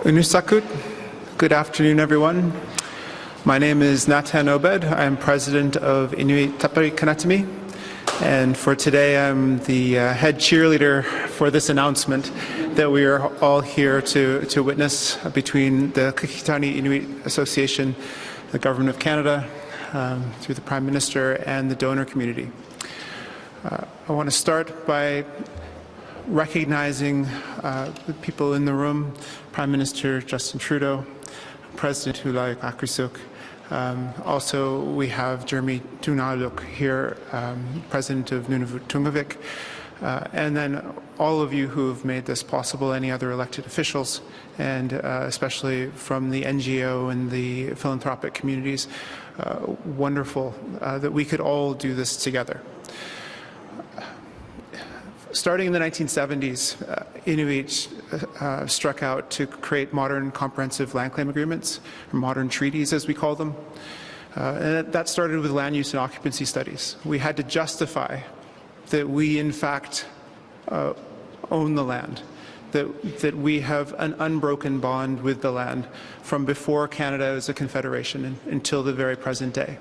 Unusakut. Good afternoon, everyone. My name is Natan Obed. I am president of Inuit Tapiriit Kanatami, and for today I'm the head cheerleader for this announcement that we are all here to witness between the Qikiqtani Inuit Association, the Government of Canada, through the Prime Minister and the donor community. I want to start by recognizing the people in the room: Prime Minister Justin Trudeau, President Olayuk Akesuk. Also, we have Jeremy Olayuk here, President of Nunavut Tungavik, and then all of you who have made this possible, any other elected officials, and especially from the NGO and the philanthropic communities. Wonderful that we could all do this together. Starting in the 1970s, Inuit struck out to create modern comprehensive land claim agreements, or modern treaties as we call them. And that started with land use and occupancy studies. We had to justify that we in fact own the land, that we have an unbroken bond with the land from before Canada as a confederation until the very present day.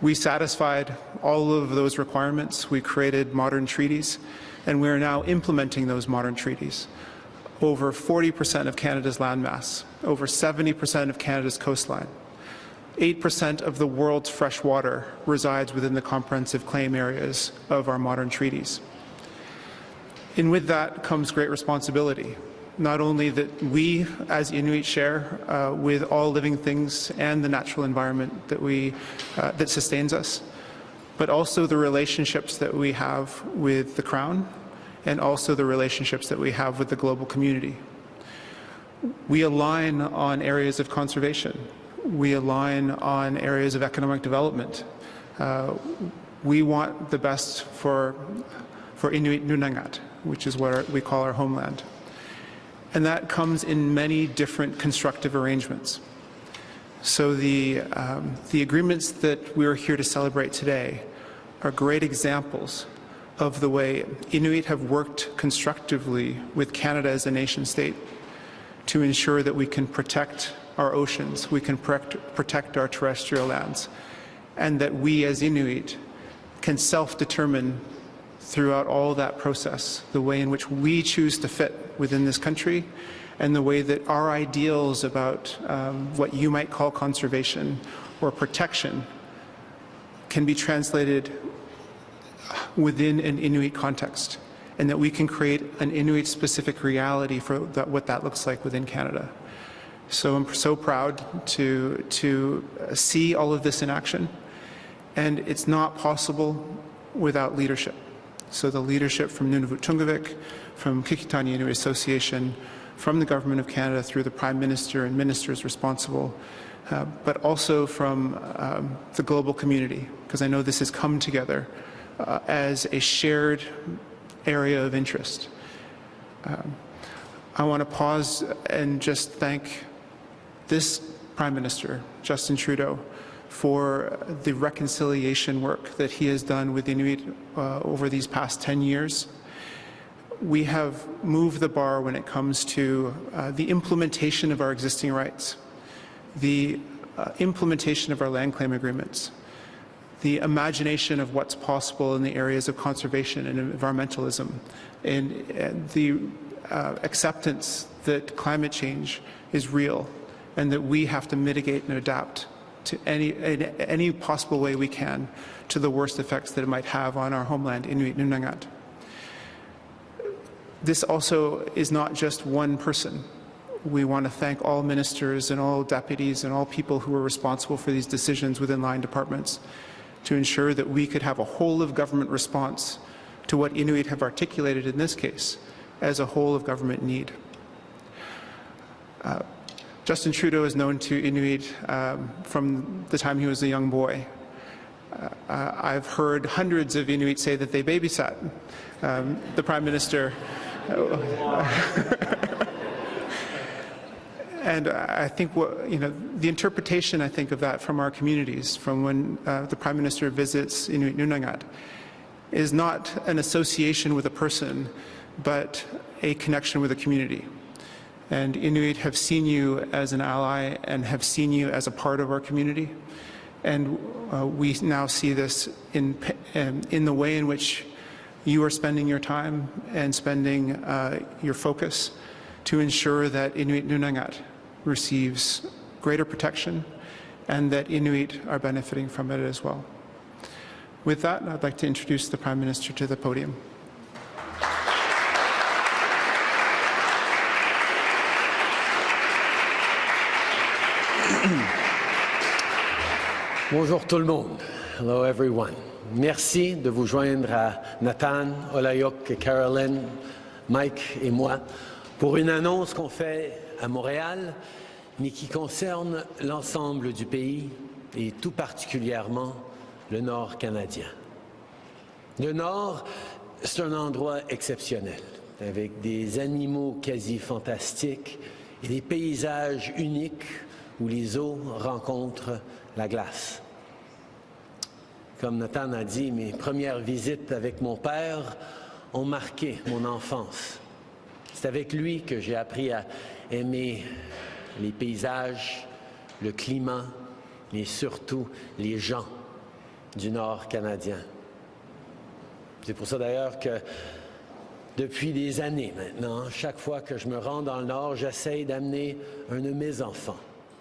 We satisfied all of those requirements. We created modern treaties, and we are now implementing those modern treaties. Over 40% of Canada's landmass, over 70% of Canada's coastline, 8% of the world's fresh water resides within the comprehensive claim areas of our modern treaties. And with that comes great responsibility. Not only that we as Inuit share with all living things and the natural environment that sustains us, but also the relationships that we have with the Crown and also the relationships that we have with the global community. We align on areas of conservation. We align on areas of economic development. We want the best for Inuit Nunangat, which is what we call our homeland. And that comes in many different constructive arrangements. So the agreements that we are here to celebrate today are great examples of the way Inuit have worked constructively with Canada as a nation state to ensure that we can protect our oceans, we can protect our terrestrial lands, and that we as Inuit can self-determine throughout all that process the way in which we choose to fit within this country, and the way that our ideals about what you might call conservation or protection can be translated within an Inuit context, and that we can create an Inuit-specific reality for what that looks like within Canada. So I'm so proud to see all of this in action, and it's not possible without leadership. So the leadership from Nunavut Tungavik, from Qikiqtani Inuit Association, from the Government of Canada through the Prime Minister and ministers responsible, but also from the global community, because I know this has come together as a shared area of interest. I want to pause and just thank this Prime Minister, Justin Trudeau, for the reconciliation work that he has done with Inuit over these past 10 years. We have moved the bar when it comes to the implementation of our existing rights, the implementation of our land claim agreements, the imagination of what's possible in the areas of conservation and environmentalism, and the acceptance that climate change is real and that we have to mitigate and adapt to any possible way we can to the worst effects that it might have on our homeland, Inuit Nunangat. This also is not just one person. We want to thank all ministers and all deputies and all people who are responsible for these decisions within line departments to ensure that we could have a whole-of-government response to what Inuit have articulated in this case as a whole-of-government need. Justin Trudeau is known to Inuit from the time he was a young boy. I've heard hundreds of Inuit say that they babysat the Prime Minister. And I think the interpretation, I think, of that from our communities, from when the Prime Minister visits Inuit Nunangat, is not an association with a person, but a connection with a community. And Inuit have seen you as an ally and have seen you as a part of our community. And we now see this in the way in which you are spending your time and spending your focus to ensure that Inuit Nunangat receives greater protection and that Inuit are benefiting from it as well. With that, I'd like to introduce the Prime Minister to the podium. Bonjour tout le monde. Hello everyone. Merci de vous joindre à Natan, Olayuk et Caroline, Mike et moi pour une annonce qu'on fait à Montréal, mais qui concerne l'ensemble du pays et tout particulièrement le Nord canadien. Le Nord, c'est un endroit exceptionnel, avec des animaux quasi fantastiques et des paysages uniques où les eaux rencontrent la glace. Comme Natan a dit, mes premières visites avec mon père ont marqué mon enfance. C'est avec lui que j'ai appris à aimer les paysages, le climat, mais surtout les gens du Nord canadien. C'est pour ça d'ailleurs que depuis des années maintenant, chaque fois que je me rends dans le Nord, j'essaye d'amener un de mes enfants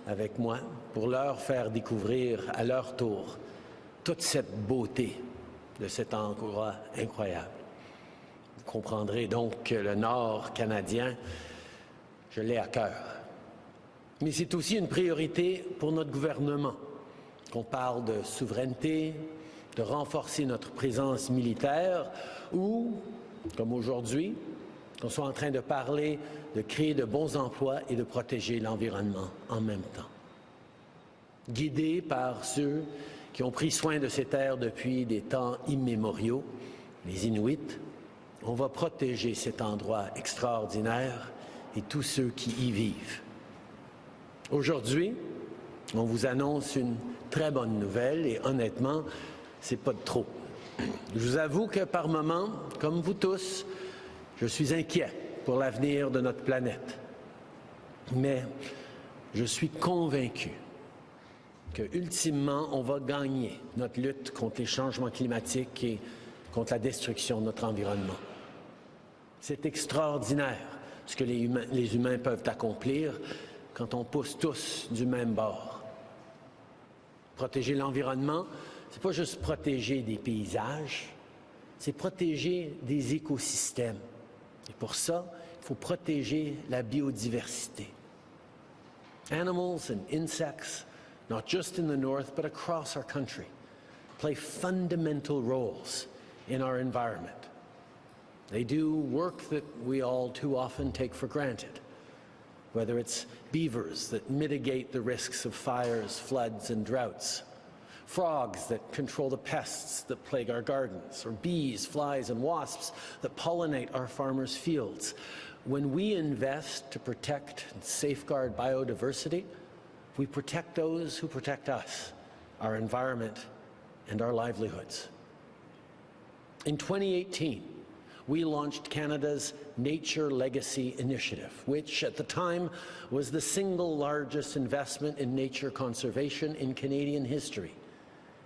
avec moi pour leur faire découvrir à leur tour toute cette beauté de cet endroit incroyable. Vous comprendrez donc que le Nord canadien, je l'ai à cœur. Mais c'est aussi une priorité pour notre gouvernement, qu'on parle de souveraineté, de renforcer notre présence militaire ou, comme aujourd'hui, qu'on soit en train de parler de créer de bons emplois et de protéger l'environnement en même temps. Guidés par ceux qui ont pris soin de ces terres depuis des temps immémoriaux, les Inuits, on va protéger cet endroit extraordinaire et tous ceux qui y vivent. Aujourd'hui, on vous annonce une très bonne nouvelle et honnêtement, c'est pas de trop. Je vous avoue que par moments, comme vous tous, je suis inquiet pour l'avenir de notre planète. Mais je suis convaincu que, ultimement, on va gagner notre lutte contre les changements climatiques et contre la destruction de notre environnement. C'est extraordinaire ce que les humains peuvent accomplir quand on pousse tous du même bord. Protéger l'environnement, c'est pas juste protéger des paysages, c'est protéger des écosystèmes. Et pour ça, il faut protéger la biodiversité. Animals and insects, not just in the north, but across our country, play fundamental roles in our environment. They do work that we all too often take for granted, whether it's beavers that mitigate the risks of fires, floods, and droughts, frogs that control the pests that plague our gardens, or bees, flies, and wasps that pollinate our farmers' fields. When we invest to protect and safeguard biodiversity, we protect those who protect us, our environment, and our livelihoods. In 2018, we launched Canada's Nature Legacy Initiative, which at the time was the single largest investment in nature conservation in Canadian history,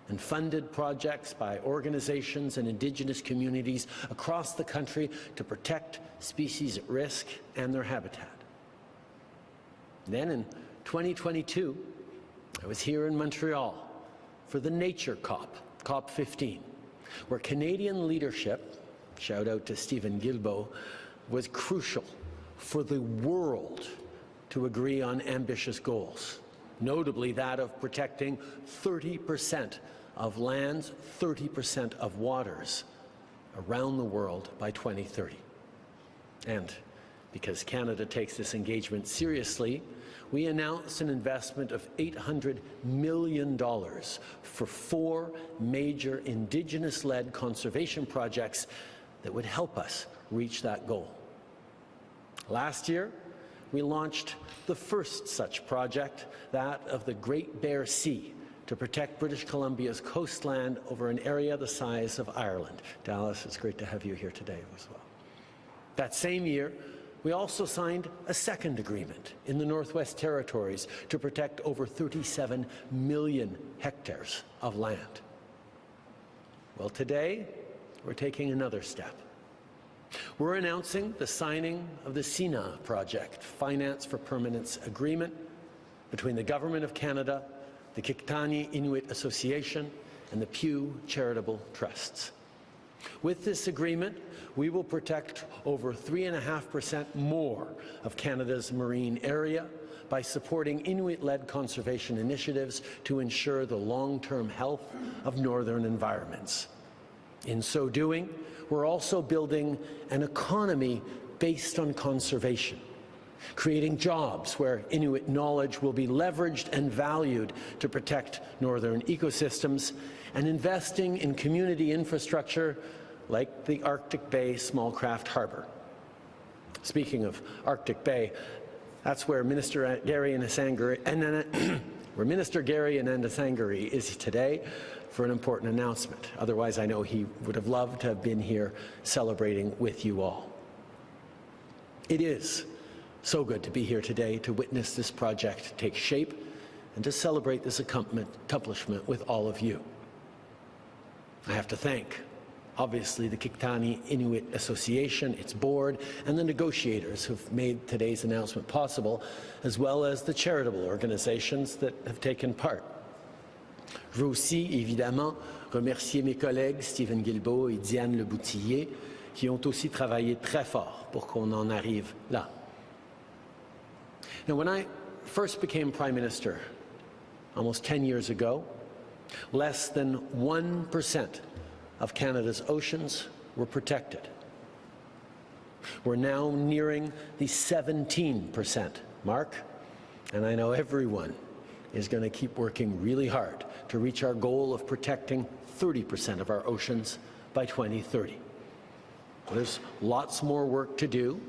and funded projects by organizations and Indigenous communities across the country to protect species at risk and their habitat. Then in 2022, I was here in Montreal for the Nature COP, COP15, where Canadian leadership, shout out to Stephen Guilbeault, was crucial for the world to agree on ambitious goals, notably that of protecting 30% of lands, 30% of waters around the world by 2030. And because Canada takes this engagement seriously, we announced an investment of $800 million for 4 major Indigenous-led conservation projects that would help us reach that goal. Last year, we launched the first such project, that of the Great Bear Sea, to protect British Columbia's coastland over an area the size of Ireland. Dallas, it's great to have you here today as well. That same year, we also signed a second agreement in the Northwest Territories to protect over 37 million hectares of land. Well, today, we're taking another step. We're announcing the signing of the CINA project, Finance for Permanence Agreement, between the Government of Canada, the Qikiqtani Inuit Association, and the Pew Charitable Trusts. With this agreement, we will protect over 3.5% more of Canada's marine area by supporting Inuit-led conservation initiatives to ensure the long-term health of northern environments. In so doing, we're also building an economy based on conservation, creating jobs where Inuit knowledge will be leveraged and valued to protect northern ecosystems, and investing in community infrastructure like the Arctic Bay Small Craft Harbour. Speaking of Arctic Bay, that's where Minister Gary Anandasangari is today for an important announcement. Otherwise, I know he would have loved to have been here celebrating with you all. It is so good to be here today to witness this project take shape and to celebrate this accomplishment with all of you. I have to thank, obviously, the Qikiqtani Inuit Association, its board, and the negotiators who've made today's announcement possible, as well as the charitable organizations that have taken part. Je veux aussi, évidemment, remercier mes collègues Stephen Guilbeault et Diane Leboutillier, qui ont aussi travaillé très fort pour qu'on en arrive là. Now, when I first became Prime Minister almost 10 years ago, less than 1% of Canada's oceans were protected. We're now nearing the 17% mark, and I know everyone is going to keep working really hard to reach our goal of protecting 30% of our oceans by 2030. There's lots more work to do,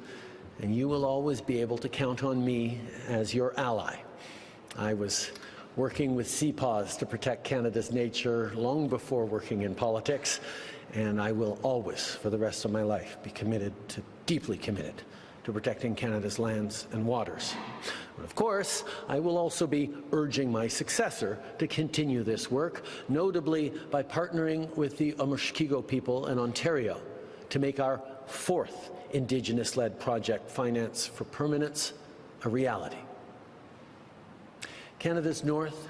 and you will always be able to count on me as your ally. I was working with CPAWS to protect Canada's nature long before working in politics, and I will always, for the rest of my life, be deeply committed to protecting Canada's lands and waters. But of course, I will also be urging my successor to continue this work, notably by partnering with the Omushkigo people in Ontario to make our fourth Indigenous-led project, Finance for Permanence, a reality. Canada's north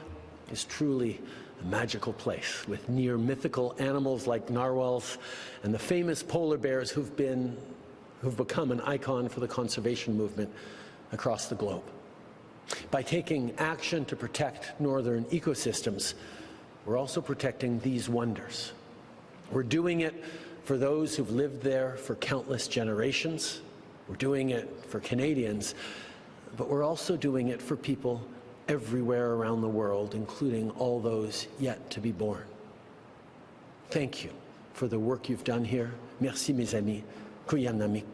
is truly a magical place, with near-mythical animals like narwhals and the famous polar bears who've become an icon for the conservation movement across the globe. By taking action to protect northern ecosystems, we're also protecting these wonders. We're doing it for those who've lived there for countless generations. We're doing it for Canadians, but we're also doing it for people everywhere around the world, including all those yet to be born. Thank you for the work you've done here. Merci, mes amis. Kuyanamik.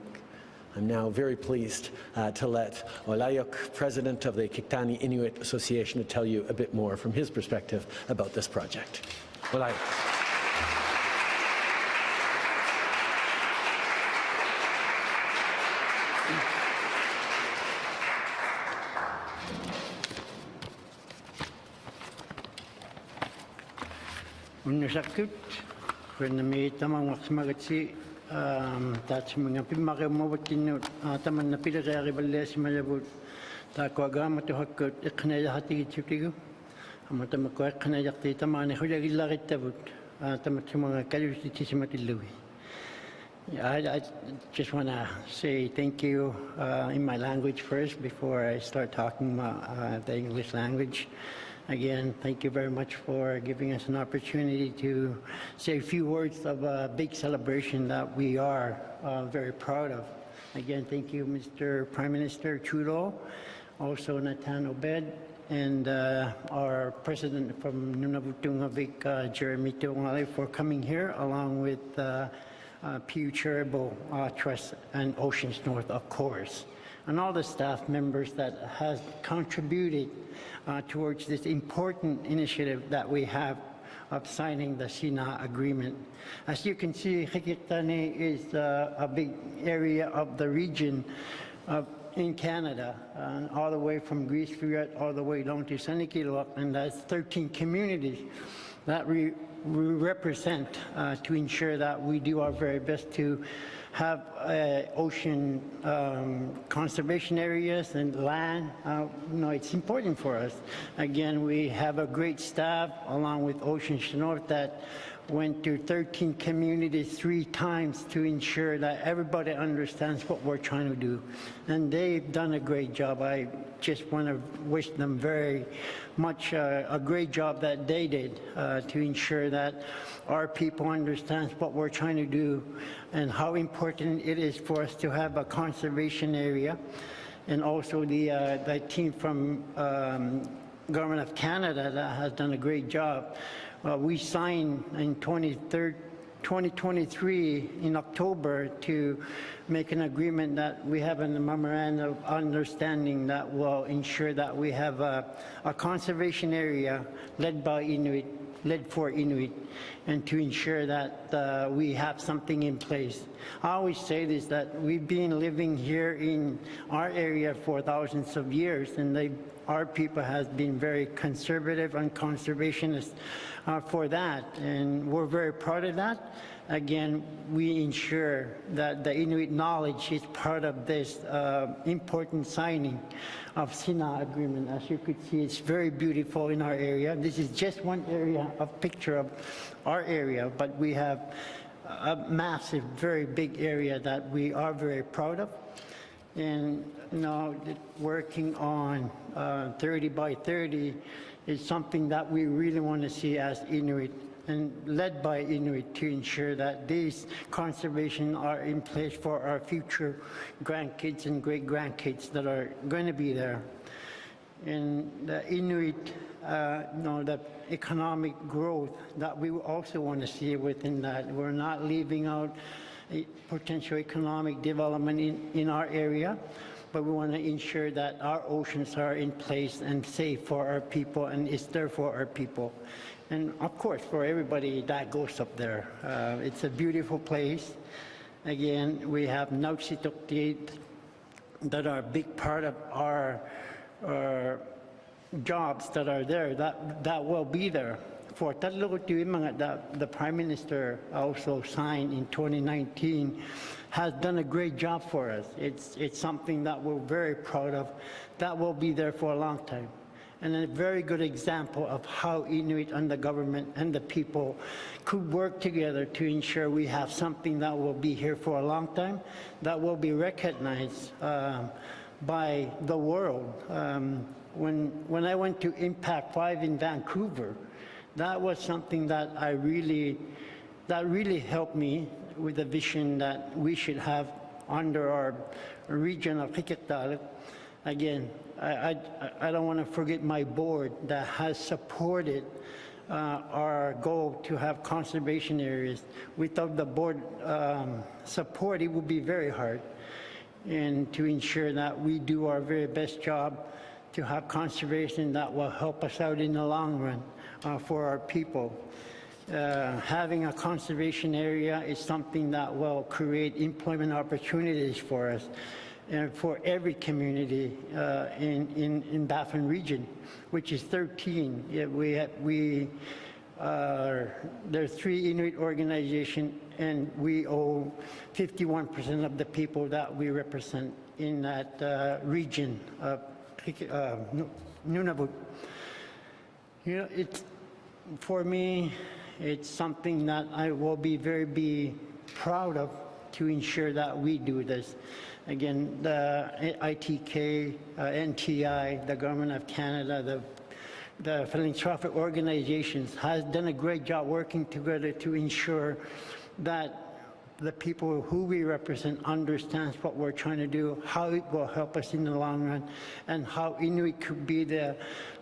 I'm now very pleased to let Olayuk, President of the Qikiqtani Inuit Association, to tell you a bit more from his perspective about this project. Olayuk. Unusakut, when me tamang magatsi, that's mga pimake mawatinu, taman na pilagari balas malabut, takwagama to hakut, eknaya hati chutigu, amatamakwa eknayakti tamani hulagilaritabut, tamatumanga kalusitisimatilu. I just want to say thank you in my language first before I start talking the English language. Again, thank you very much for giving us an opportunity to say a few words of a big celebration that we are very proud of. Again, thank you, Mr. Prime Minister Trudeau, also Natan Obed, and our President from Nunavut Tungavik, Jeremy Tungale, for coming here, along with Pew Charitable Trust and Oceans North, of course, and all the staff members that has contributed towards this important initiative that we have of signing the CINA agreement. As you can see, Qikiqtani is a big area of the region in Canada, all the way from Greece Freer all the way down to Sanikiluaq, and that's 13 communities that we represent to ensure that we do our very best to have ocean conservation areas and land. It's important for us. Again, we have a great staff along with Oceans North that went to 13 communities 3 times to ensure that everybody understands what we're trying to do. And they've done a great job. I just want to wish them very much a great job that they did to ensure that our people understand what we're trying to do and how important it is for us to have a conservation area. And also the team from Government of Canada that has done a great job. We signed in 2023 in October to make an agreement that we have a memorandum of understanding that will ensure that we have a conservation area led for Inuit, and to ensure that we have something in place. I always say this, that we've been living here in our area for thousands of years, and our people has been very conservative and conservationist for that, and we're very proud of that. Again, we ensure that the Inuit knowledge is part of this important signing of SINA agreement. As you could see, it's very beautiful in our area. This is just one area, a picture of our area, but we have a massive, very big area that we are very proud of. And now working on 30 by 30 is something that we really want to see as Inuit and led by Inuit to ensure that these conservation are in place for our future grandkids and great-grandkids that are going to be there. And the Inuit, the economic growth that we also want to see within that. We're not leaving out potential economic development in our area, but we want to ensure that our oceans are in place and safe for our people, and is there for our people. And of course, for everybody that goes up there. It's a beautiful place. Again, we have Qikiqtani that are a big part of our jobs that are there, that will be there. For the Prime Minister also signed in 2019 has done a great job for us. It's something that we're very proud of. That will be there for a long time. And a very good example of how Inuit and the government and the people could work together to ensure we have something that will be here for a long time, that will be recognized by the world. When I went to Impact 5 in Vancouver, that was something that really helped me with the vision that we should have under our region of Qikiqtani. Again, I don't want to forget my board that has supported our goal to have conservation areas. Without the board support, it would be very hard. And to ensure that we do our very best job to have conservation that will help us out in the long run for our people. Having a conservation area is something that will create employment opportunities for us and for every community in Baffin region, which is 13. There's 3 Inuit organizations, and we own 51% of the people that we represent in that region of Nunavut. For me, it's something that I will be very proud of to ensure that we do this. Again, the ITK, NTI, the Government of Canada, the philanthropic organizations has done a great job working together to ensure that the people who we represent understands what we're trying to do, how it will help us in the long run, and how Inuit could be the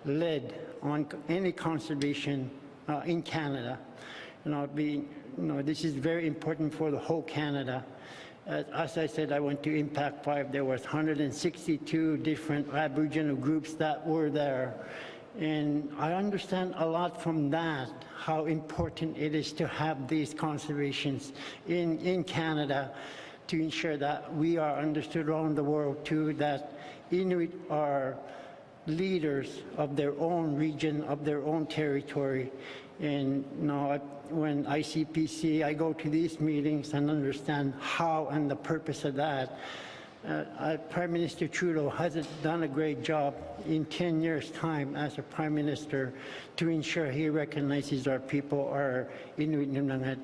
lead on any conservation in Canada. This is very important for the whole Canada. As I said, I went to Impact 5. There was 162 different Aboriginal groups that were there. And I understand a lot from that, how important it is to have these conservations in Canada to ensure that we are understood around the world too, that Inuit are leaders of their own region, of their own territory. And when ICPC, I go to these meetings and understand how and the purpose of that. Prime Minister Trudeau has done a great job in 10 years' time as a Prime Minister to ensure he recognizes our people, our Inuit Nunangat.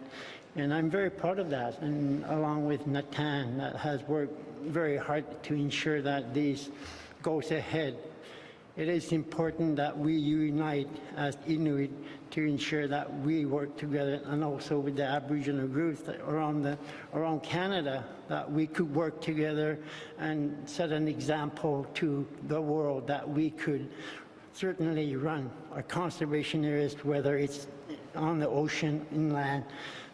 And I'm very proud of that, and along with Natan, that has worked very hard to ensure that this goes ahead. It is important that we unite as Inuit to ensure that we work together, and also with the Aboriginal groups around Canada, that we could work together and set an example to the world that we could certainly run our conservation areas, whether it's on the ocean, inland.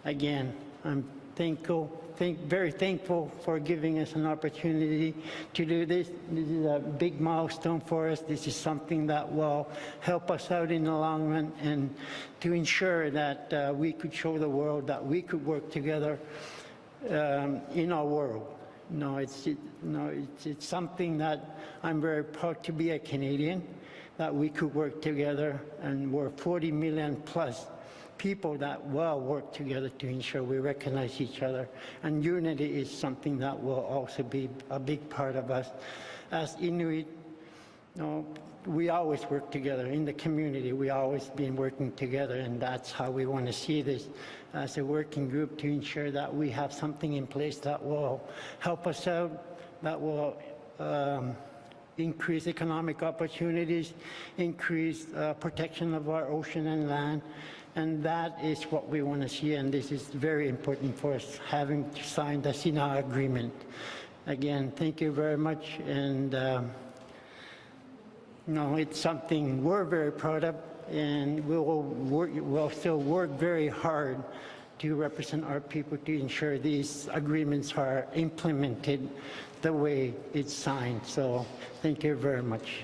Again, I'm very thankful for giving us an opportunity to do this. This is a big milestone for us. This is something that will help us out in the long run, and to ensure that we could show the world that we could work together in our world. It's something that I'm very proud to be a Canadian, that we could work together, and we're 40 million plus people that will work together to ensure we recognize each other. And unity is something that will also be a big part of us. As Inuit, we always work together in the community. We always been working together, and that's how we want to see this as a working group, to ensure that we have something in place that will help us out, that will increase economic opportunities, increase protection of our ocean and land. And that is what we want to see, and this is very important for us, having signed the SINA agreement. Again, thank you very much, and it's something we're very proud of, and we'll still work very hard to represent our people to ensure these agreements are implemented the way it's signed. So thank you very much.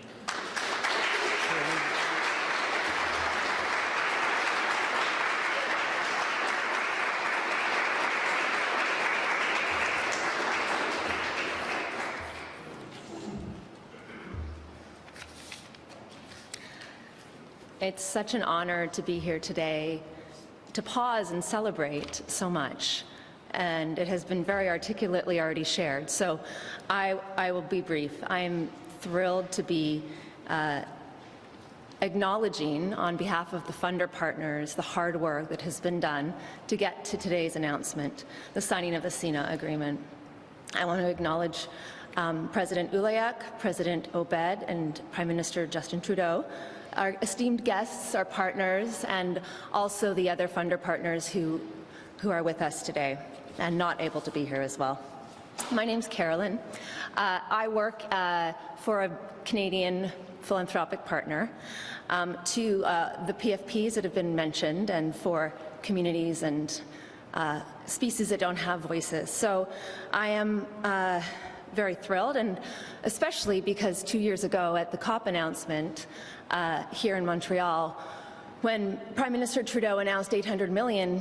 It's such an honor to be here today, to pause and celebrate so much. And it has been very articulately already shared. So I will be brief. I'm thrilled to be acknowledging on behalf of the funder partners the hard work that has been done to get to today's announcement, the signing of the SINA agreement. I want to acknowledge President Olayuk, President Obed, and Prime Minister Justin Trudeau, our esteemed guests, our partners, and also the other funder partners who are with us today and not able to be here as well. My name's Carolyn. I work for a Canadian philanthropic partner to the PFPs that have been mentioned, and for communities and species that don't have voices. So I am very thrilled, and especially because 2 years ago at the COP announcement here in Montreal, when Prime Minister Trudeau announced $800 million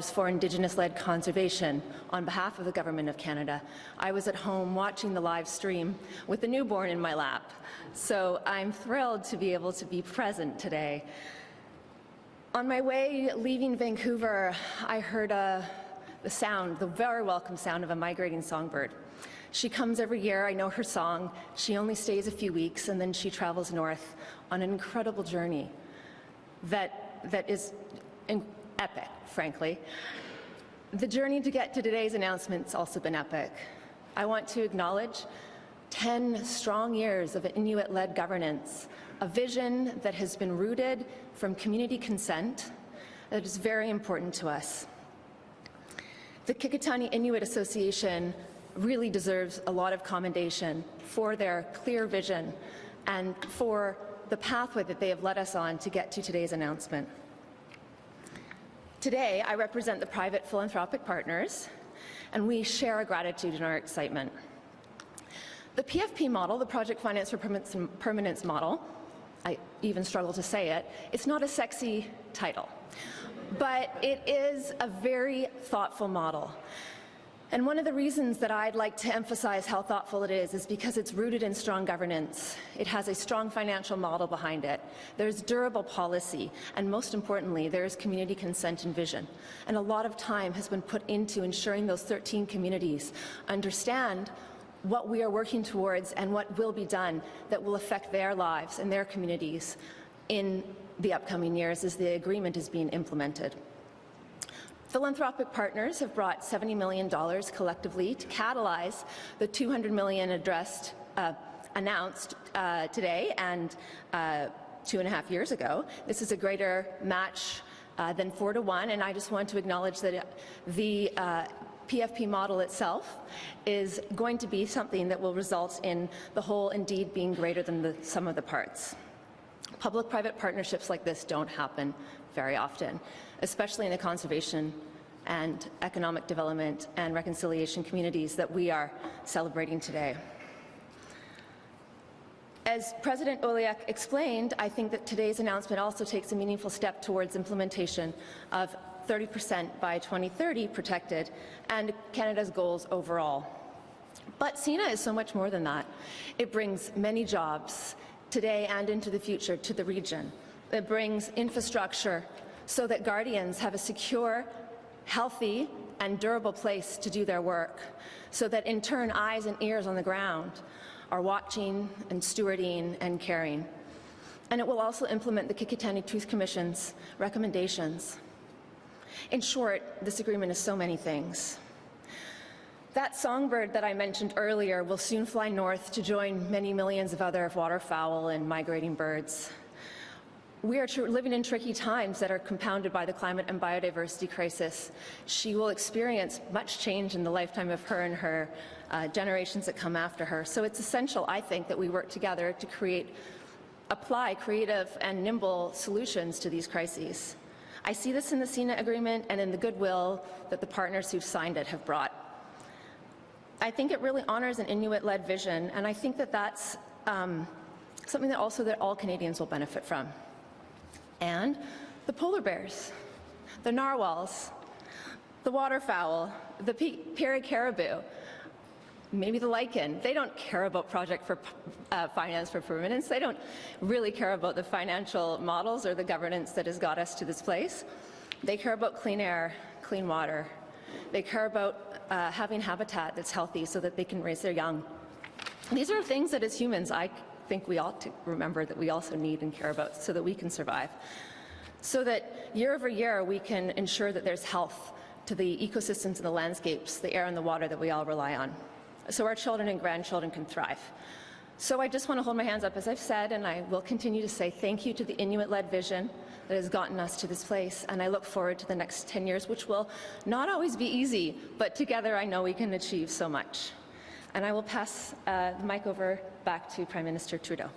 for Indigenous-led conservation on behalf of the Government of Canada, I was at home watching the live stream with a newborn in my lap. So I'm thrilled to be able to be present today. On my way leaving Vancouver, I heard the very welcome sound of a migrating songbird. She comes every year. I know her song. She only stays a few weeks, and then she travels north on an incredible journey that is epic, frankly. The journey to get to today's announcement's also been epic. I want to acknowledge 10 strong years of Inuit-led governance, a vision that has been rooted from community consent that is very important to us. The Qikiqtani Inuit Association really deserves a lot of commendation for their clear vision and for the pathway that they have led us on to get to today's announcement. Today, I represent the private philanthropic partners, and we share our gratitude and our excitement. The PFP model, the Project Finance for Permanence model, I even struggle to say it, it's not a sexy title, but it is a very thoughtful model. And one of the reasons that I'd like to emphasize how thoughtful it is because it's rooted in strong governance. It has a strong financial model behind it. There's durable policy, and most importantly, there is community consent and vision. And a lot of time has been put into ensuring those 13 communities understand what we are working towards and what will be done that will affect their lives and their communities in the upcoming years as the agreement is being implemented. Philanthropic partners have brought $70 million collectively to catalyze the $200 million announced today and 2.5 years ago. This is a greater match than 4-to-1, and I just want to acknowledge that the PFP model itself is going to be something that will result in the whole indeed being greater than the sum of the parts. Public-private partnerships like this don't happen very often, especially in the conservation and economic development and reconciliation communities that we are celebrating today. As President Olayuk explained, I think that today's announcement also takes a meaningful step towards implementation of 30% by 2030 protected and Canada's goals overall. But CINA is so much more than that. It brings many jobs today and into the future to the region. It brings infrastructure so that Guardians have a secure, healthy, and durable place to do their work, so that in turn eyes and ears on the ground are watching and stewarding and caring. And it will also implement the Qikiqtani Truth Commission's recommendations. In short, this agreement is so many things. That songbird that I mentioned earlier will soon fly north to join many millions of other waterfowl and migrating birds. We are living in tricky times that are compounded by the climate and biodiversity crisis. She will experience much change in the lifetime of her and her generations that come after her. So it's essential, I think, that we work together to apply creative and nimble solutions to these crises. I see this in the CINA agreement and in the goodwill that the partners who've signed it have brought. I think it really honors an Inuit-led vision, and I think that that's something that also that all Canadians will benefit from. And the polar bears, the narwhals, the waterfowl, the prairie caribou, maybe the lichen, they don't care about project for finance for permanence. They don't really care about the financial models or the governance that has got us to this place. They care about clean air, clean water. They care about having habitat that's healthy so that they can raise their young. These are things that as humans I think we ought to remember that we also need and care about so that we can survive. So that year over year we can ensure that there's health to the ecosystems and the landscapes, the air and the water that we all rely on, so our children and grandchildren can thrive. So I just want to hold my hands up, as I've said, and I will continue to say thank you to the Inuit-led vision that has gotten us to this place, and I look forward to the next 10 years, which will not always be easy, but together I know we can achieve so much. And I will pass the mic over back to Prime Minister Trudeau.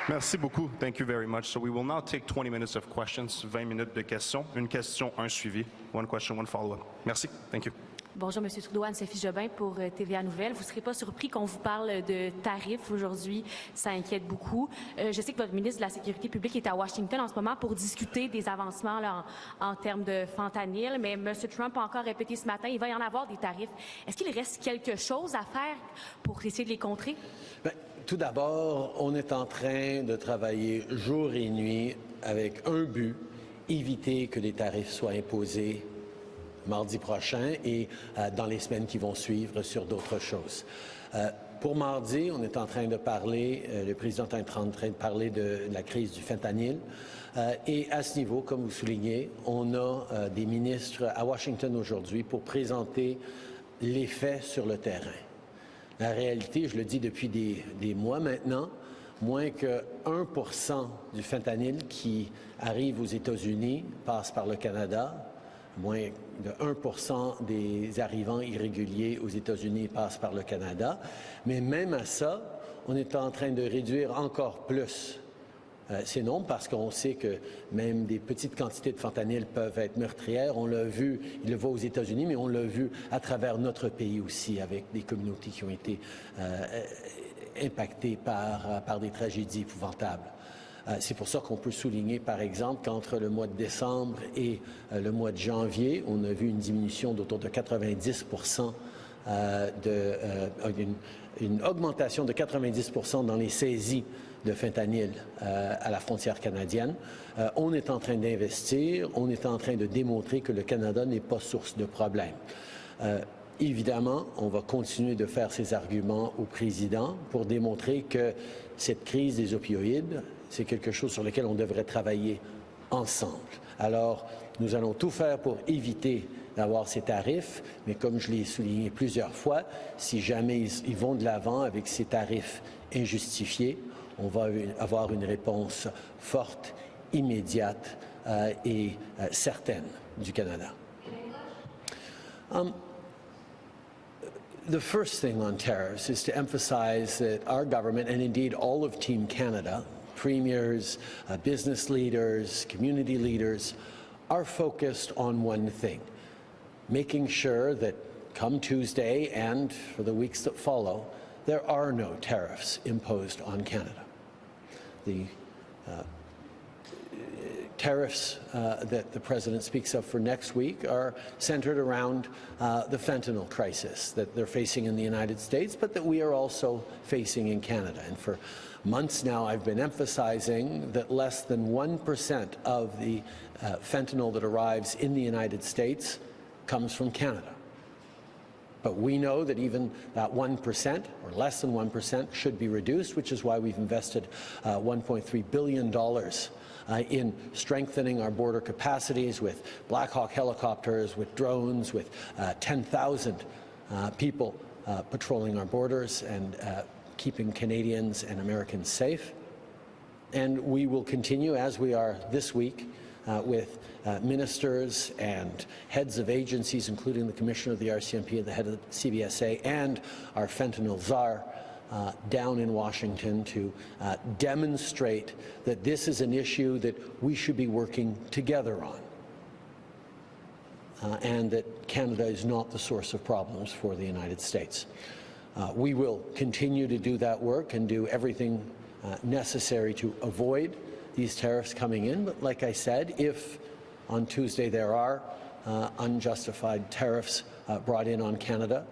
Merci beaucoup. Thank you very much. So we will now take 20 minutes of questions, 20 minutes de questions. Une question, un suivi. One question, one follow-up. Merci. Thank you. Bonjour, M. Trudeau. Anne-Sophie Jobin pour TVA Nouvelles. Vous ne serez pas surpris qu'on vous parle de tarifs aujourd'hui. Ça inquiète beaucoup. Je sais que votre ministre de la Sécurité publique est à Washington en ce moment pour discuter des avancements là, en termes de fentanyl, mais M. Trump a encore répété ce matin, il va y en avoir des tarifs. Est-ce qu'il reste quelque chose à faire pour essayer de les contrer? Bien, tout d'abord, on est en train de travailler jour et nuit avec un but, éviter que des tarifs soient imposés mardi prochain et dans les semaines qui vont suivre sur d'autres choses. Pour mardi, on est en train de parler, le président est en train de parler de la crise du fentanyl et à ce niveau, comme vous soulignez, on a des ministres à Washington aujourd'hui pour présenter les faits sur le terrain. La réalité, je le dis depuis des mois maintenant, moins que 1% du fentanyl qui arrive aux États-Unis passe par le Canada. Moins de 1% des arrivants irréguliers aux États-Unis passent par le Canada. Mais même à ça, on est en train de réduire encore plus ces nombres parce qu'on sait que même des petites quantités de fentanyl peuvent être meurtrières. On l'a vu, il le voit aux États-Unis, mais on l'a vu à travers notre pays aussi avec des communautés qui ont été impactées par des tragédies épouvantables. C'est pour ça qu'on peut souligner, par exemple, qu'entre le mois de décembre et le mois de janvier, on a vu une diminution d'autour de 90 une augmentation de 90 dans les saisies de fentanyl à la frontière canadienne. On est en train d'investir, on est en train de démontrer que le Canada n'est pas source de problème. Évidemment, on va continuer de faire ces arguments au président pour démontrer que cette crise des opioïdes, c'est quelque chose sur lequel on devrait travailler ensemble. Alors, nous allons tout faire pour éviter d'avoir ces tarifs, mais comme je l'ai souligné plusieurs fois, si jamais ils vont de l'avant avec ces tarifs injustifiés, on va avoir une réponse forte, immédiate et certaine du Canada. The first thing on tariffs is to emphasize that our government, and indeed all of Team Canada, premiers, business leaders, community leaders, are focused on one thing, making sure that come Tuesday and for the weeks that follow, there are no tariffs imposed on Canada. The tariffs that the President speaks of for next week are centered around the fentanyl crisis that they're facing in the United States, but that we are also facing in Canada. And for months now, I've been emphasizing that less than 1% of the fentanyl that arrives in the United States comes from Canada. But we know that even that 1% or less than 1% should be reduced, which is why we've invested $1.3 billion in strengthening our border capacities with Black Hawk helicopters, with drones, with 10,000 people patrolling our borders and keeping Canadians and Americans safe. And we will continue, as we are this week, with ministers and heads of agencies, including the Commissioner of the RCMP and the head of the CBSA, and our fentanyl czar down in Washington to demonstrate that this is an issue that we should be working together on, and that Canada is not the source of problems for the United States. We will continue to do that work and do everything necessary to avoid these tariffs coming in. But like I said, if on Tuesday there are unjustified tariffs brought in on Canada,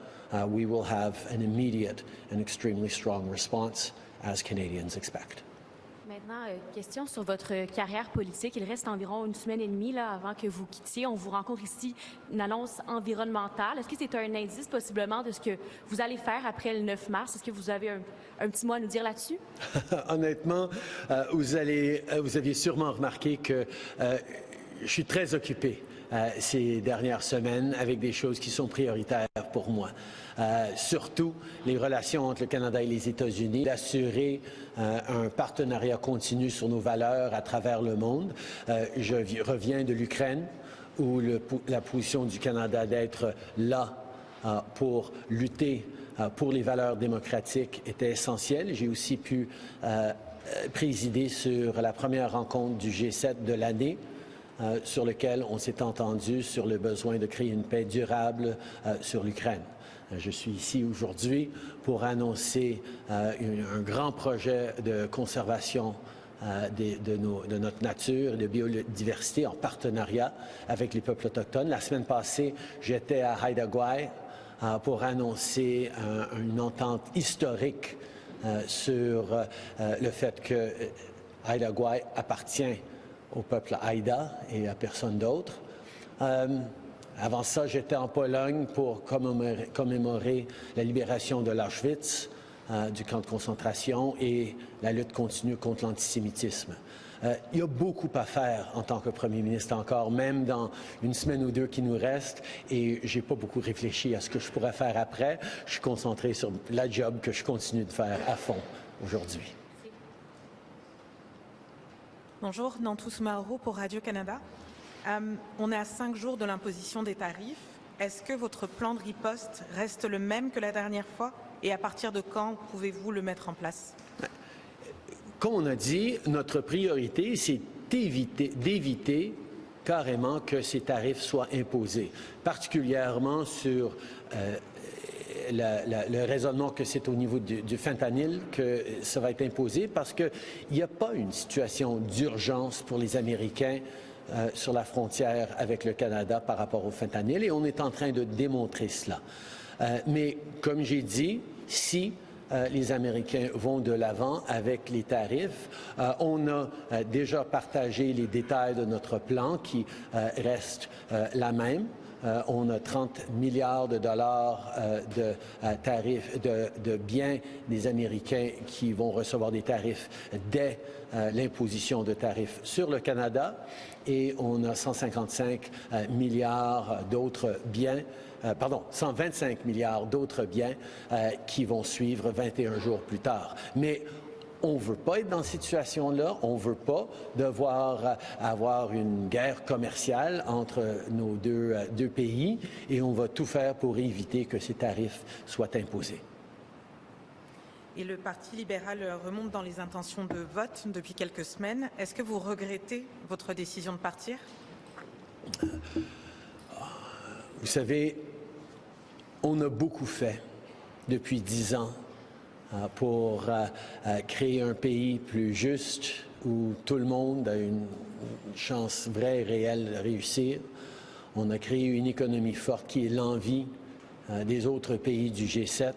we will have an immediate and extremely strong response, as Canadians expect. Maintenant, question sur votre carrière politique. Il reste environ une semaine et demie là, avant que vous quittiez. On vous rencontre ici, une annonce environnementale. Est-ce que c'est un indice possiblement de ce que vous allez faire après le 9 mars? Est-ce que vous avez un petit mot à nous dire là-dessus? Honnêtement, vous aviez sûrement remarqué que je suis très occupé ces dernières semaines avec des choses qui sont prioritaires pour moi. Surtout les relations entre le Canada et les États-Unis, d'assurer un partenariat continu sur nos valeurs à travers le monde. Je reviens de l'Ukraine, où la position du Canada d'être là pour lutter pour les valeurs démocratiques était essentielle. J'ai aussi pu présider sur la première rencontre du G7 de l'année, sur lequel on s'est entendu sur le besoin de créer une paix durable sur l'Ukraine. Je suis ici aujourd'hui pour annoncer un grand projet de conservation de notre nature et de biodiversité en partenariat avec les peuples autochtones. La semaine passée, j'étais à Haida Gwaii pour annoncer une entente historique sur le fait que Haida Gwaii appartient au peuple Haida et à personne d'autre. Avant ça, j'étais en Pologne pour commémorer la libération de l'Auschwitz, du camp de concentration, et la lutte continue contre l'antisémitisme. Il y a beaucoup à faire en tant que Premier ministre encore, même dans une semaine ou deux qui nous reste, et je n'ai pas beaucoup réfléchi à ce que je pourrais faire après. Je suis concentré sur la job que je continue de faire à fond aujourd'hui. Bonjour, Nantou Soumaoro pour Radio-Canada. On est à 5 jours de l'imposition des tarifs. Est-ce que votre plan de riposte reste le même que la dernière fois? Et à partir de quand pouvez-vous le mettre en place? Comme on a dit, notre priorité, c'est d'éviter carrément que ces tarifs soient imposés, particulièrement sur le raisonnement que c'est au niveau du fentanyl que ça va être imposé parce qu'il n'y a pas une situation d'urgence pour les Américains sur la frontière avec le Canada par rapport au fentanyl et on est en train de démontrer cela. Mais comme j'ai dit, si les Américains vont de l'avant avec les tarifs. On a déjà partagé les détails de notre plan qui reste la même. On a 30 milliards de dollars de tarifs, de biens des Américains qui vont recevoir des tarifs dès l'imposition de tarifs sur le Canada. Et on a 155 milliards d'autres biens 125 milliards d'autres biens qui vont suivre 21 jours plus tard. Mais on ne veut pas être dans cette situation-là. On ne veut pas devoir avoir une guerre commerciale entre nos deux pays et on va tout faire pour éviter que ces tarifs soient imposés. Et le Parti libéral remonte dans les intentions de vote depuis quelques semaines. Est-ce que vous regrettez votre décision de partir? Vous savez, on a beaucoup fait depuis 10 ans pour créer un pays plus juste où tout le monde a une chance vraie et réelle de réussir. On a créé une économie forte qui est l'envie des autres pays du G7.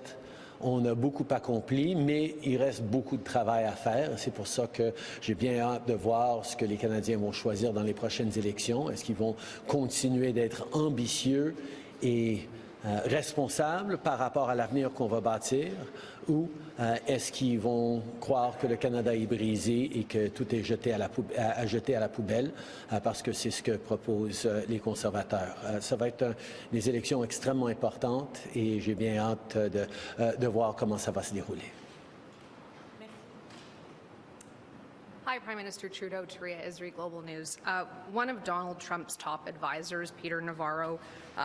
On a beaucoup accompli, mais il reste beaucoup de travail à faire. C'est pour ça que j'ai bien hâte de voir ce que les Canadiens vont choisir dans les prochaines élections. Est-ce qu'ils vont continuer d'être ambitieux et responsables par rapport à l'avenir qu'on va bâtir ou est-ce qu'ils vont croire que le Canada est brisé et que tout est jeté à la poubelle parce que c'est ce que proposent les conservateurs. Ça va être des élections extrêmement importantes et j'ai bien hâte de voir comment ça va se dérouler. Hi, Prime Minister Trudeau, Taria Isri, Global News. One of Donald Trump's top advisors, Peter Navarro,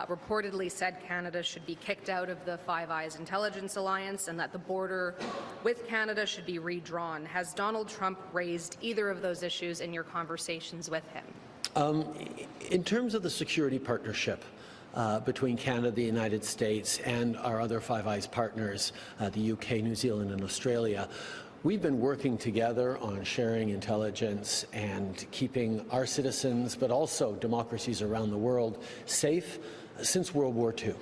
reportedly said Canada should be kicked out of the Five Eyes Intelligence Alliance and that the border with Canada should be redrawn. Has Donald Trump raised either of those issues in your conversations with him? In terms of the security partnership, between Canada, the United States, and our other Five Eyes partners, the UK, New Zealand, and Australia, we've been working together on sharing intelligence and keeping our citizens, but also democracies around the world, safe since World War II.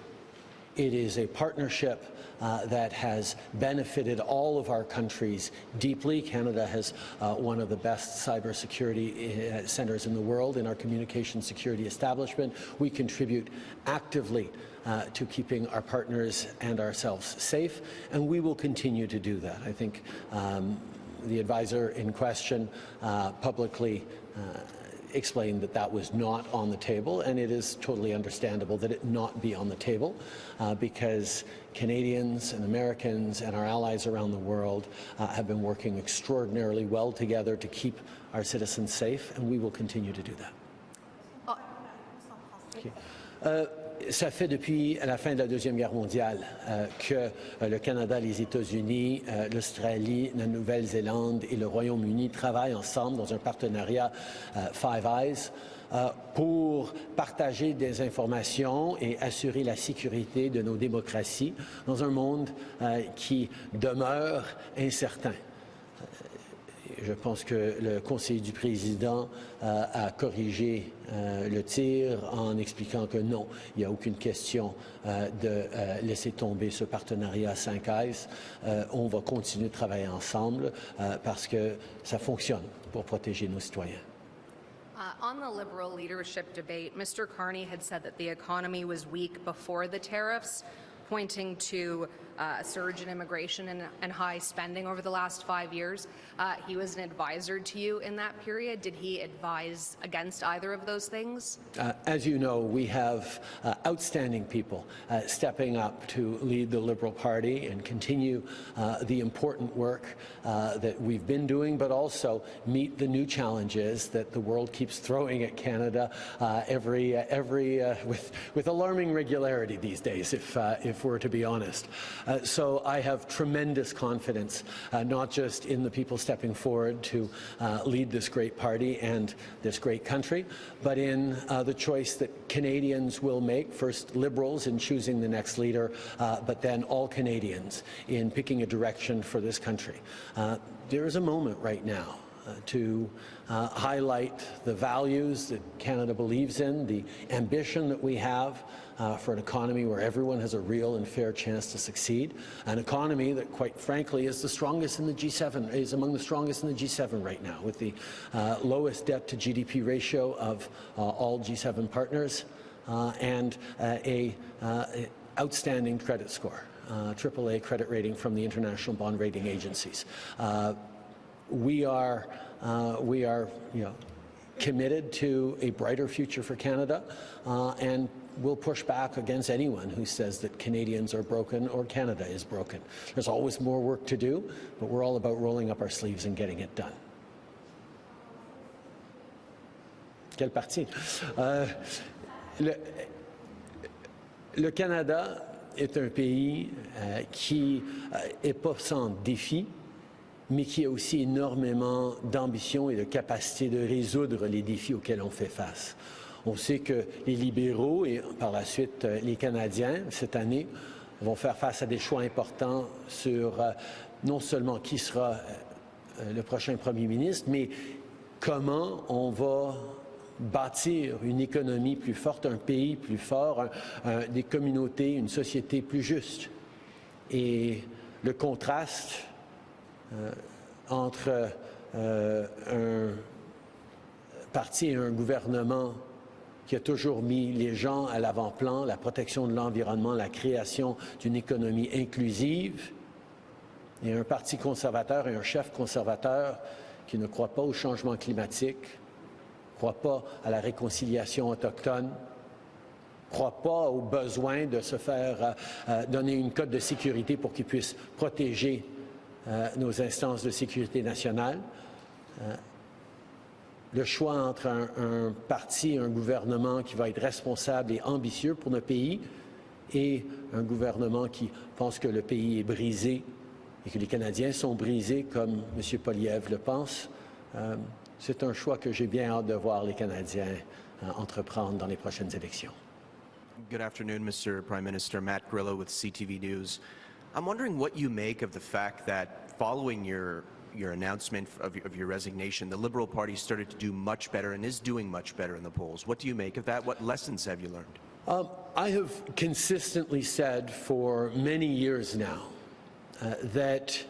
It is a partnership that has benefited all of our countries deeply. Canada has one of the best cybersecurity centers in the world in our communication security establishment. We contribute actively to keeping our partners and ourselves safe, and we will continue to do that. I think the advisor in question publicly explained that that was not on the table, and it is totally understandable that it not be on the table because Canadians and Americans and our allies around the world have been working extraordinarily well together to keep our citizens safe, and we will continue to do that. Okay. Ça fait depuis la fin de la Deuxième Guerre mondiale que le Canada, les États-Unis, l'Australie, la Nouvelle-Zélande et le Royaume-Uni travaillent ensemble dans un partenariat Five Eyes pour partager des informations et assurer la sécurité de nos démocraties dans un monde qui demeure incertain. Je pense que le conseiller du président a corrigé le tir en expliquant que non, il n'y a aucune question de laisser tomber ce partenariat 5 Eyes. On va continuer de travailler ensemble parce que ça fonctionne pour protéger nos citoyens. On the Liberal leadership debate, Mr. Carney had said that the economy was weak before the tariffs, pointing to a surge in immigration and high spending over the last 5 years. He was an advisor to you in that period. Did he advise against either of those things? As you know, we have outstanding people stepping up to lead the Liberal Party and continue the important work that we've been doing, but also meet the new challenges that the world keeps throwing at Canada with alarming regularity these days, if if we're to be honest. So I have tremendous confidence, not just in the people stepping forward to lead this great party and this great country, but in the choice that Canadians will make, first Liberals in choosing the next leader, but then all Canadians in picking a direction for this country. There is a moment right now to highlight the values that Canada believes in, the ambition that we have for an economy where everyone has a real and fair chance to succeed, an economy that, quite frankly, is the strongest in the G7, is among the strongest in the G7 right now, with the lowest debt to GDP ratio of all G7 partners, and a outstanding credit score, AAA credit rating from the international bond rating agencies. We are committed to a brighter future for Canada, and we'll push back against anyone who says that Canadians are broken or Canada is broken. There's always more work to do, but we're all about rolling up our sleeves and getting it done. Quelle partie? Le Canada est un pays qui n'est pas sans défis, mais qui a aussi énormément d'ambition et de capacité de résoudre les défis auxquels on fait face. On sait que les libéraux et par la suite les Canadiens, cette année, vont faire face à des choix importants sur non seulement qui sera le prochain Premier ministre, mais comment on va bâtir une économie plus forte, un pays plus fort, des communautés, une société plus juste. Et le contraste entre un parti et un gouvernement qui a toujours mis les gens à l'avant-plan, la protection de l'environnement, la création d'une économie inclusive, et un parti conservateur et un chef conservateur qui ne croit pas au changement climatique, ne croit pas à la réconciliation autochtone, ne croit pas au besoin de se faire donner une cote de sécurité pour qu'ils puissent protéger nos instances de sécurité nationale. Le choix entre un parti, un gouvernement qui va être responsable et ambitieux pour notre pays et un gouvernement qui pense que le pays est brisé et que les Canadiens sont brisés, comme M. Poilievre le pense, c'est un choix que j'ai bien hâte de voir les Canadiens entreprendre dans les prochaines élections. Good afternoon, Mr. Prime Minister. Matt Grillo with CTV News. I'm wondering what you make of the fact that following your announcement of your resignation, the Liberal Party started to do much better and is doing much better in the polls. What do you make of that? What lessons have you learned? I have consistently said for many years now that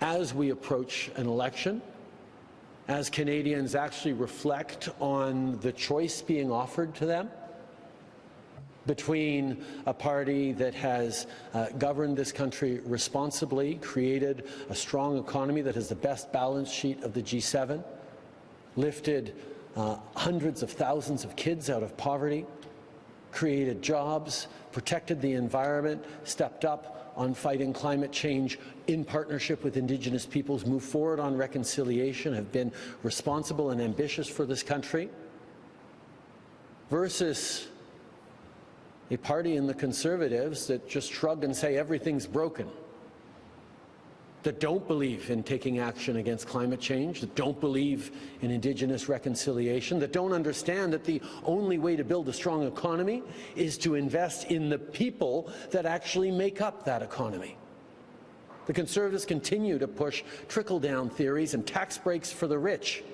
as we approach an election, as Canadians actually reflect on the choice being offered to them between a party that has governed this country responsibly, created a strong economy that has the best balance sheet of the G7, lifted hundreds of thousands of kids out of poverty, created jobs, protected the environment, stepped up on fighting climate change in partnership with Indigenous peoples, moved forward on reconciliation, have been responsible and ambitious for this country, versus a party in the Conservatives that just shrug and say everything's broken, that don't believe in taking action against climate change, that don't believe in Indigenous reconciliation, that don't understand that the only way to build a strong economy is to invest in the people that actually make up that economy. The Conservatives continue to push trickle-down theories and tax breaks for the rich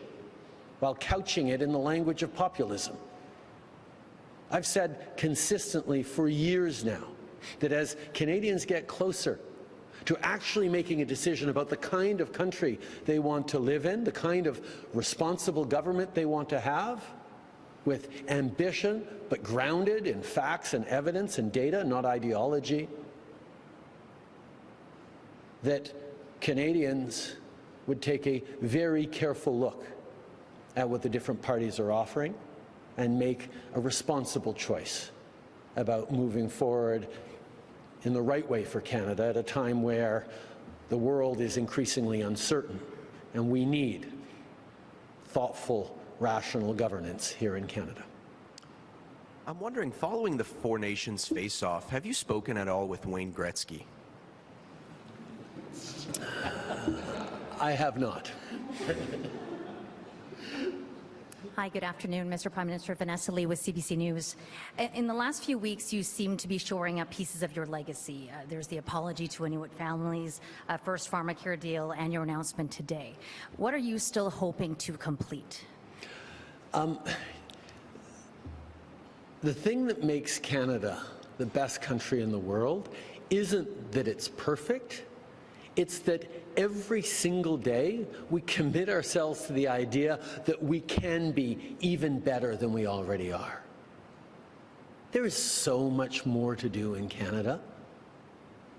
while couching it in the language of populism. I've said consistently for years now that as Canadians get closer to actually making a decision about the kind of country they want to live in, the kind of responsible government they want to have, with ambition but grounded in facts and evidence and data, not ideology, that Canadians would take a very careful look at what the different parties are offering and make a responsible choice about moving forward in the right way for Canada at a time where the world is increasingly uncertain and we need thoughtful, rational governance here in Canada. I'm wondering, following the Four Nations face-off, have you spoken at all with Wayne Gretzky? I have not. Hi, good afternoon, Mr. Prime Minister. Vanessa Lee with CBC News. In the last few weeks, you seem to be shoring up pieces of your legacy. There's the apology to Inuit families, first pharmacare deal, and your announcement today. What are you still hoping to complete? The thing that makes Canada the best country in the world isn't that it's perfect, it's that every single day we commit ourselves to the idea that we can be even better than we already are. There is so much more to do in Canada,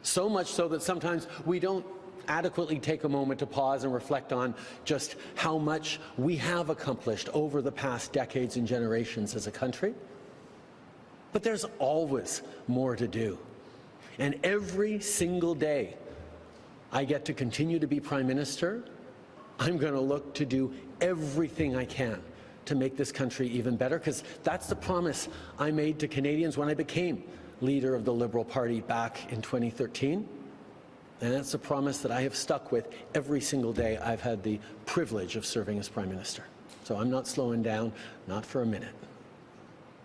so much so that sometimes we don't adequately take a moment to pause and reflect on just how much we have accomplished over the past decades and generations as a country. But there's always more to do. And every single day I get to continue to be Prime Minister, I'm going to look to do everything I can to make this country even better, because that's the promise I made to Canadians when I became leader of the Liberal Party back in 2013. And that's a promise that I have stuck with every single day I've had the privilege of serving as Prime Minister. So I'm not slowing down, not for a minute.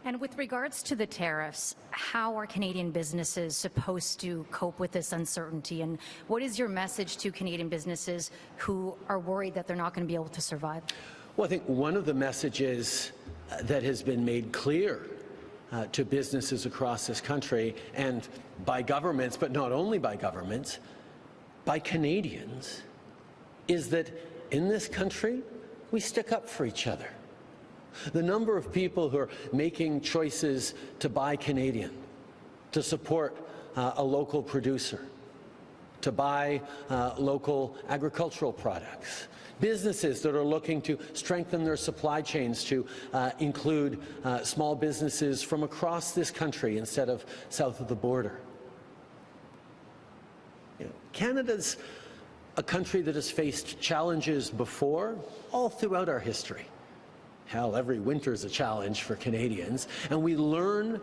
And with regards to the tariffs, how are Canadian businesses supposed to cope with this uncertainty? And what is your message to Canadian businesses who are worried that they're not going to be able to survive? Well, I think one of the messages that has been made clear to businesses across this country, and by governments, but not only by governments, by Canadians, is that in this country, we stick up for each other. The number of people who are making choices to buy Canadian, to support a local producer, to buy local agricultural products, businesses that are looking to strengthen their supply chains to include small businesses from across this country instead of south of the border. You know, Canada's a country that has faced challenges before, all throughout our history. Hell, every winter is a challenge for Canadians, and we learn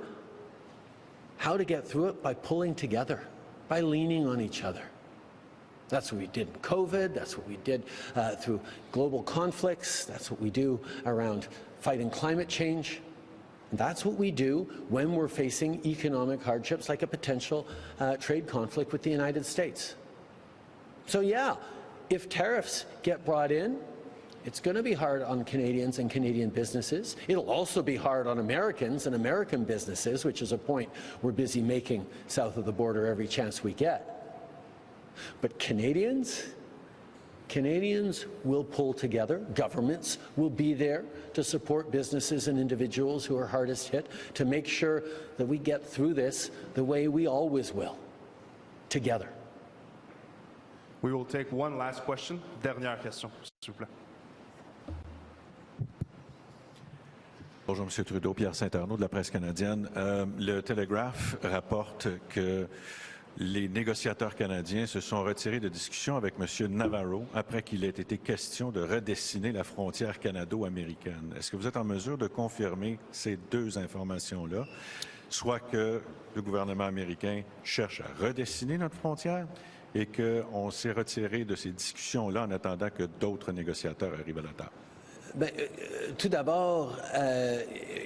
how to get through it by pulling together, by leaning on each other. That's what we did in COVID, that's what we did through global conflicts, that's what we do around fighting climate change. And that's what we do when we're facing economic hardships like a potential trade conflict with the United States. So yeah, if tariffs get brought in, it's going to be hard on Canadians and Canadian businesses. It'll also be hard on Americans and American businesses, which is a point we're busy making south of the border every chance we get. But Canadians will pull together. Governments will be there to support businesses and individuals who are hardest hit, to make sure that we get through this the way we always will, together. We will take one last question. Dernière question, s'il vous plaît. Bonjour, M. Trudeau. Pierre Saint-Arnaud de la presse canadienne. Le Telegraph rapporte que les négociateurs canadiens se sont retirés de discussion avec M. Navarro après qu'il ait été question de redessiner la frontière canado-américaine. Est-ce que vous êtes en mesure de confirmer ces deux informations-là, soit que le gouvernement américain cherche à redessiner notre frontière et qu'on s'est retiré de ces discussions-là en attendant que d'autres négociateurs arrivent à la table? Ben, tout d'abord,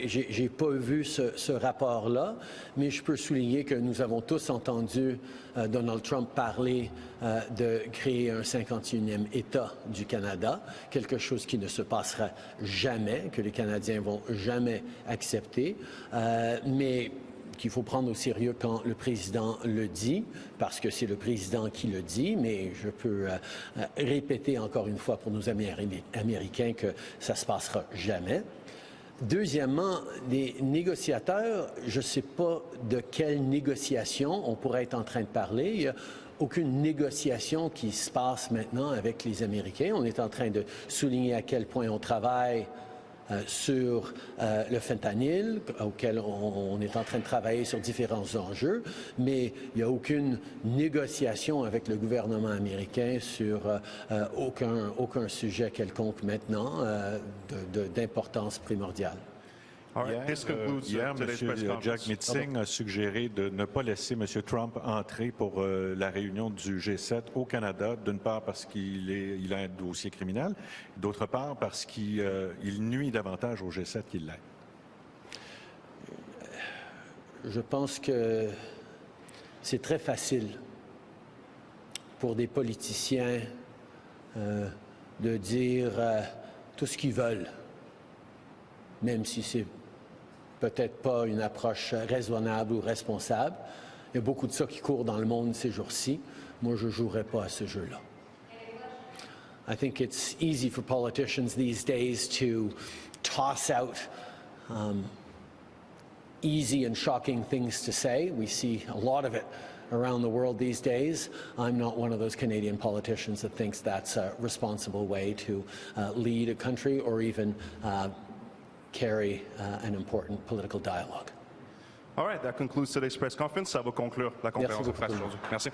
j'ai pas vu ce rapport-là, mais je peux souligner que nous avons tous entendu Donald Trump parler de créer un 51e État du Canada, quelque chose qui ne se passera jamais, que les Canadiens vont jamais accepter, mais qu'il faut prendre au sérieux quand le président le dit, parce que c'est le président qui le dit, mais je peux répéter encore une fois pour nos amis américains que ça ne se passera jamais. Deuxièmement, les négociateurs, je ne sais pas de quelle négociation on pourrait être en train de parler. Il n'y a aucune négociation qui se passe maintenant avec les Américains. On est en train de souligner à quel point on travaille sur le fentanyl, auquel on est en train de travailler sur différents enjeux, mais il n'y a aucune négociation avec le gouvernement américain sur aucun sujet quelconque maintenant d'importance primordiale. All right, this concludes Hier, today's M. press Jack conference. Mitzing a suggéré de ne pas laisser M. Trump entrer pour la réunion du G7 au Canada, d'une part parce qu'il a un dossier criminel, d'autre part parce qu'il nuit davantage au G7 qu'il l'aide. Je pense que c'est très facile pour des politiciens de dire tout ce qu'ils veulent, même si c'est peut-être pas une approche raisonnable ou responsable. Il y a beaucoup de ça qui court dans le monde ces jours-ci. Moi, je ne jouerai pas à ce jeu-là. I think it's easy for politicians these days to toss out easy and shocking things to say. We see a lot of it around the world these days. I'm not one of those Canadian politicians that thinks that's a responsible way to lead a country or even carry an important political dialogue. All right, that concludes today's press conference. Ça va conclure la conférence de presse aujourd'hui. Merci.